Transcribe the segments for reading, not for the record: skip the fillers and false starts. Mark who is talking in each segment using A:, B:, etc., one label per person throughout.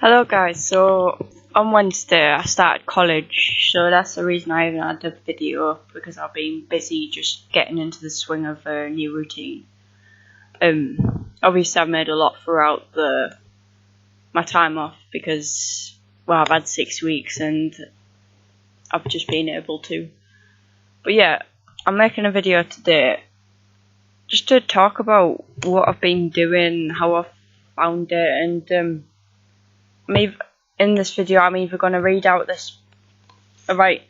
A: Hello guys, so on Wednesday I started college, so that's the reason I haven't had a video up, because I've been busy just getting into the swing of a new routine. Obviously I've made a lot throughout my time off because, well, I've had 6 weeks and I've just been able to. But yeah, I'm making a video today just to talk about what I've been doing, how I've found it, and in this video I'm either going to read out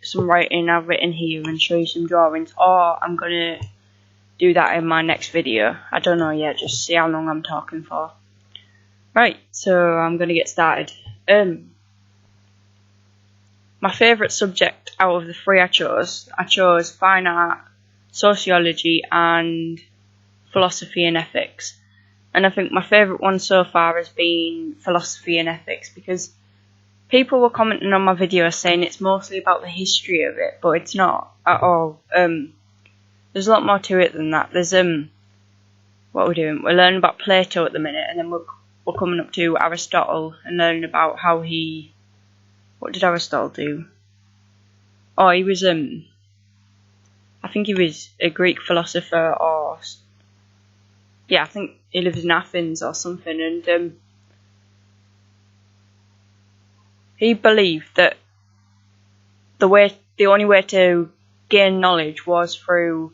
A: some writing I've written here and show you some drawings, or I'm going to do that in my next video. I don't know yet, just see how long I'm talking for. Right, so I'm going to get started. My favourite subject out of the three I chose fine art, sociology and philosophy and ethics. And I think my favourite one so far has been philosophy and ethics, because people were commenting on my video saying it's mostly about the history of it, but it's not at all. There's a lot more to it than that. There's what we're doing. We're learning about Plato at the minute, and then we're coming up to Aristotle and learning about how what did Aristotle do? Oh, he was I think he was a Greek philosopher, or yeah, I think he lives in Athens or something, and he believed that the only way to gain knowledge was through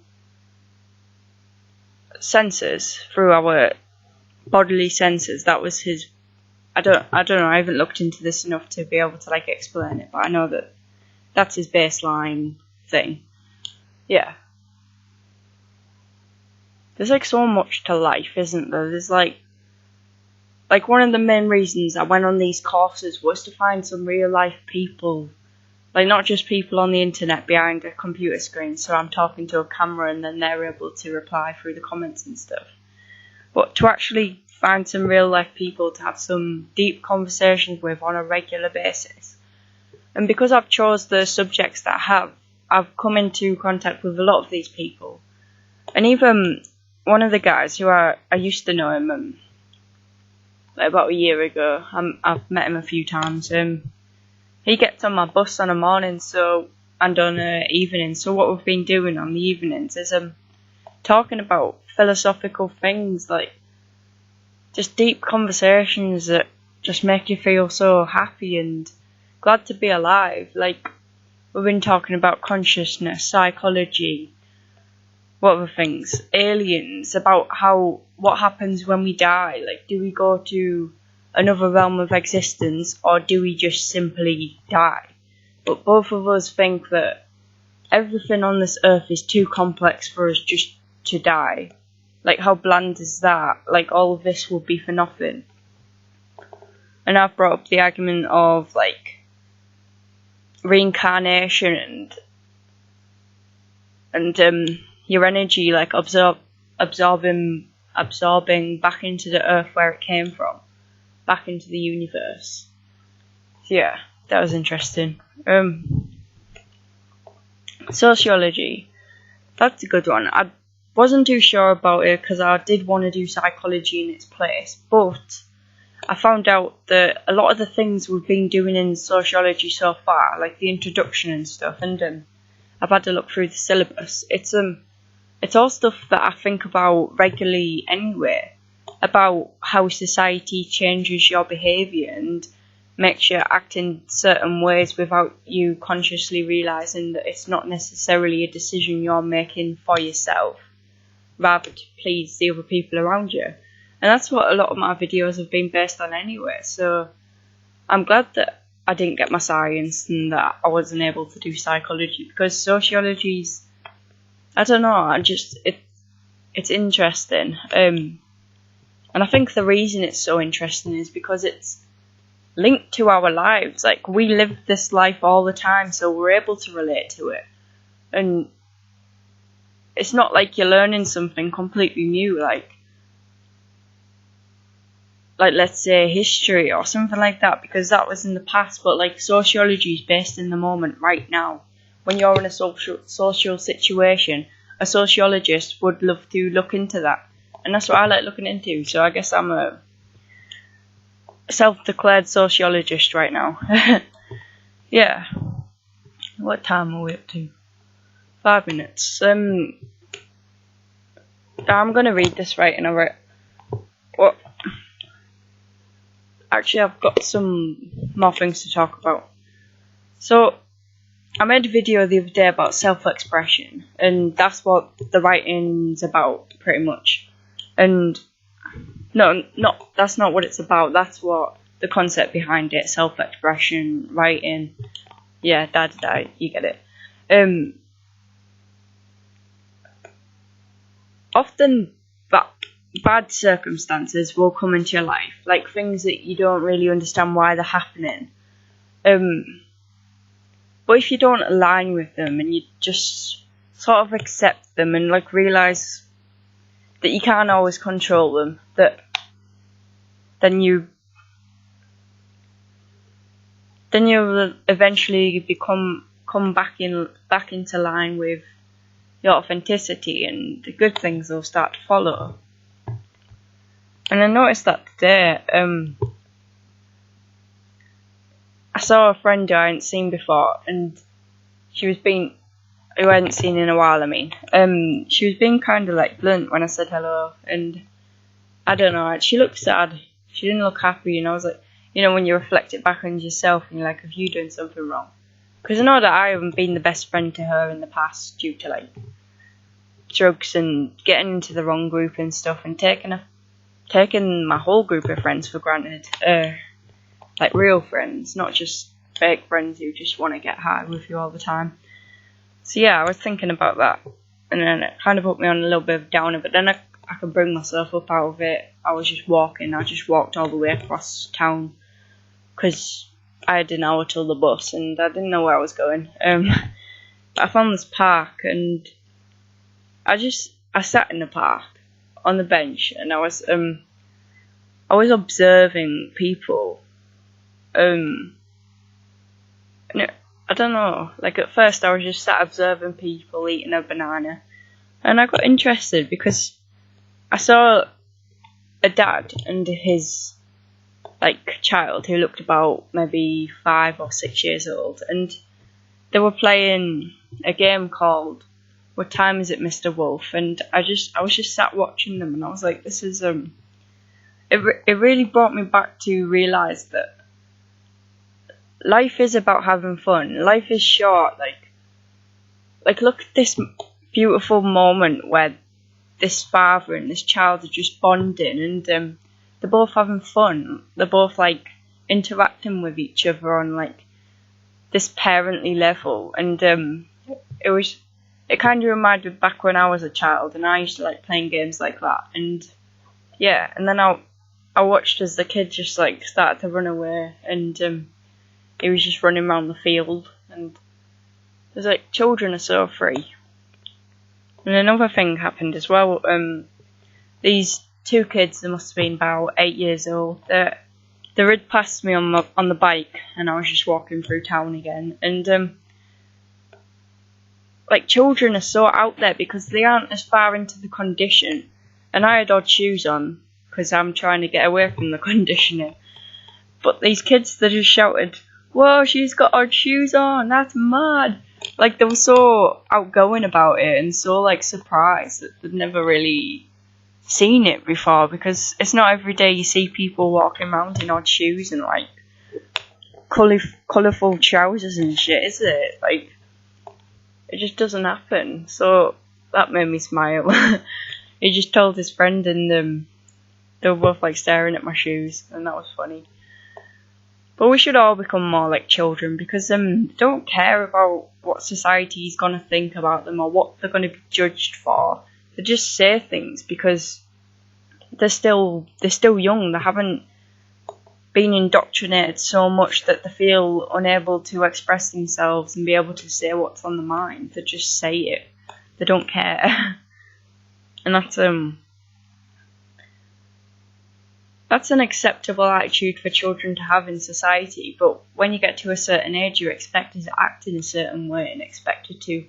A: senses, through our bodily senses. That was his. I don't know. I haven't looked into this enough to be able to explain it, but I know that that's his baseline thing. Yeah. There's so much to life, isn't there? There's one of the main reasons I went on these courses was to find some real life people, not just people on the internet behind a computer screen, so I'm talking to a camera and then they're able to reply through the comments and stuff, but to actually find some real life people to have some deep conversations with on a regular basis. And because I've chose the subjects that I've come into contact with a lot of these people, and even one of the guys who I used to know him about a year ago. I've met him a few times. He gets on my bus on a morning, and on an evening. So what we've been doing on the evenings is talking about philosophical things, just deep conversations that just make you feel so happy and glad to be alive. We've been talking about consciousness, psychology, what other things? Aliens, about what happens when we die. Do we go to another realm of existence, or do we just simply die? But both of us think that everything on this earth is too complex for us just to die. How bland is that? All of this will be for nothing. And I've brought up the argument of reincarnation and your energy absorbing back into the earth where it came from, back into the universe. So yeah, that was interesting. Sociology, that's a good one. I wasn't too sure about it because I did want to do psychology in its place, but I found out that a lot of the things we've been doing in sociology so far, the introduction and stuff, and I've had to look through the syllabus. It's all stuff that I think about regularly anyway, about how society changes your behaviour and makes you act in certain ways without you consciously realising that it's not necessarily a decision you're making for yourself, rather to please the other people around you. And that's what a lot of my videos have been based on anyway, so I'm glad that I didn't get my science and that I wasn't able to do psychology, because sociology's, I don't know, it's interesting. And I think the reason it's so interesting is because it's linked to our lives. We live this life all the time, so we're able to relate to it. And it's not like you're learning something completely new, let's say history or something like that, because that was in the past. But sociology is based in the moment right now. When you're in a social situation, a sociologist would love to look into that, and that's what I like looking into. So I guess I'm self-declared sociologist right now. Yeah. What time are we up to? 5 minutes. I'm gonna read this right, and I wrote. What? Actually, I've got some more things to talk about. So, I made a video the other day about self-expression, and that's what the writing's about, pretty much. And that's not what it's about. That's what the concept behind it: self-expression, writing. Yeah, you get it. Often bad circumstances will come into your life, like things that you don't really understand why they're happening. But if you don't align with them and you just sort of accept them and like realize that you can't always control them, then you'll eventually come back into line with your authenticity, and the good things will start to follow. And I noticed that today. I saw a friend who I hadn't seen before, and who I hadn't seen in a while. She was being kind of like blunt when I said hello, and I don't know. She looked sad. She didn't look happy, and I was like, when you reflect it back on yourself, and you're like, have you done something wrong? Because I know that I haven't been the best friend to her in the past due to like drugs and getting into the wrong group and stuff, and taking my whole group of friends for granted. Like real friends, not just fake friends who just want to get high with you all the time. So yeah, I was thinking about that, and then it kind of put me on a little bit of a downer, but then I could bring myself up out of it. I was just walking. I just walked all the way across town because I had an hour till the bus, and I didn't know where I was going. I found this park, and I sat in the park on the bench, and I was observing people. And I don't know, like at first I was just sat observing people eating a banana, and I got interested because I saw a dad and his like child who looked about maybe 5 or 6 years old, and they were playing a game called What Time Is It, Mr. Wolf? And I was just sat watching them, and I was like, this is it really brought me back to realise that life is about having fun. Life is short. Like look at this beautiful moment where this father and this child are just bonding, and they're both having fun. They're both like interacting with each other on like this parently level, and it kind of reminded me back when I was a child, and I used to like playing games like that. And yeah, and then I watched as the kid just like started to run away, and he was just running around the field, and there's like children are so free. And another thing happened as well. These two kids, they must have been about 8 years old. They rid past me on the bike, and I was just walking through town again. And like children are so out there because they aren't as far into the condition. And I had odd shoes on because I'm trying to get away from the conditioning. But these kids, they just shouted, "Whoa, she's got odd shoes on, that's mad." Like, they were so outgoing about it and so, like, surprised that they'd never really seen it before, because it's not every day you see people walking around in odd shoes and, like, colourful trousers and shit, is it? Like, it just doesn't happen. So, that made me smile. He just told his friend, and they were both, like, staring at my shoes, and that was funny. But we should all become more like children, because they don't care about what society's going to think about them or what they're going to be judged for. They just say things because they're still young. They haven't been indoctrinated so much that they feel unable to express themselves and be able to say what's on their mind. They just say it. They don't care. And that's an acceptable attitude for children to have in society, but when you get to a certain age, you're expected to act in a certain way and expected to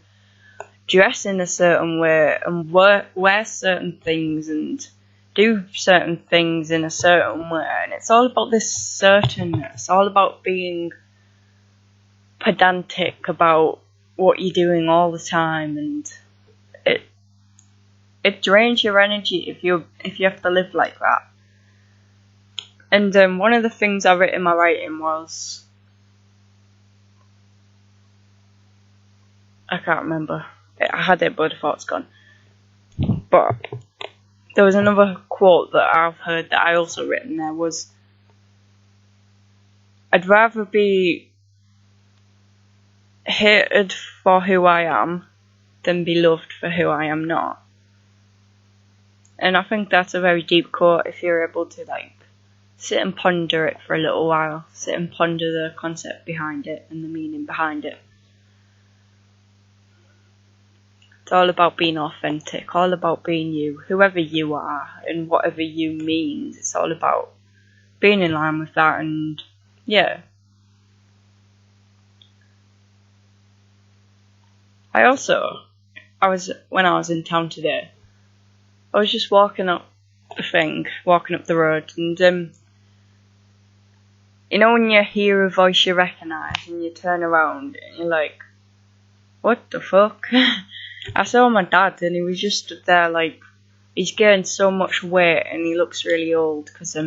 A: dress in a certain way and wear certain things and do certain things in a certain way, and it's all about this certainness, all about being pedantic about what you're doing all the time, and it drains your energy if you have to live like that. And one of the things I wrote in my writing was, I can't remember. I had it, but I thought it's gone. But there was another quote that I've heard that I also written there was, I'd rather be hated for who I am than be loved for who I am not. And I think that's a very deep quote if you're able to sit and ponder it for a little while. Sit and ponder the concept behind it and the meaning behind it. It's all about being authentic, all about being you, whoever you are, and whatever you means. It's all about being in line with that, and yeah. When I was in town today, I was just walking up the road, and you know when you hear a voice you recognise and you turn around and you're like, what the fuck? I saw my dad and he was just stood there he's gained so much weight and he looks really old because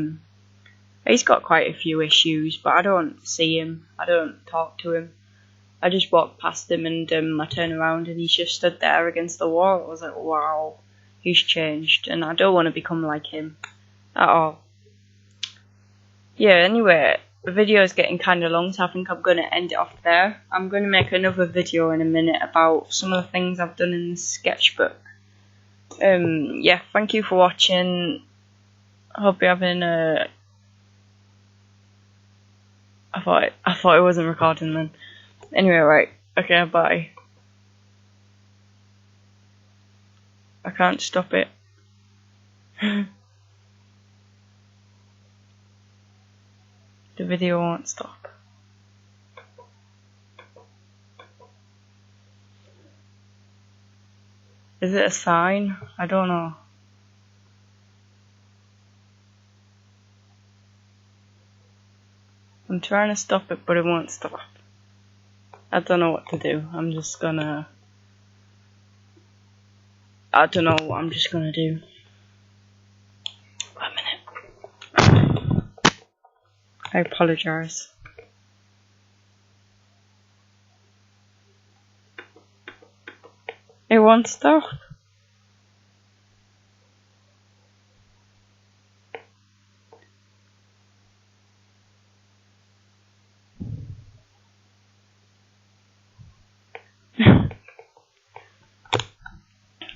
A: he's got quite a few issues, but I don't see him, I don't talk to him. I just walked past him and I turned around and he's just stood there against the wall. I was like, wow, he's changed, and I don't want to become like him at all. Yeah, anyway, the video is getting kind of long, so I think I'm going to end it off there. I'm going to make another video in a minute about some of the things I've done in the sketchbook. Yeah, thank you for watching. I hope you're having a... I thought it wasn't recording then. Anyway, right. Okay, bye. I can't stop it. The video won't stop. Is it a sign? I don't know. I'm trying to stop it, but it won't stop. I don't know what to do. I'm just gonna do. Wait a minute. I apologise. It won't stop.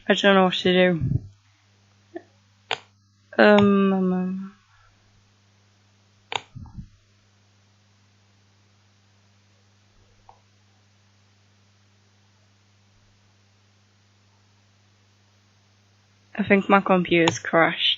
A: I don't know what to do. I think my computer's crashed.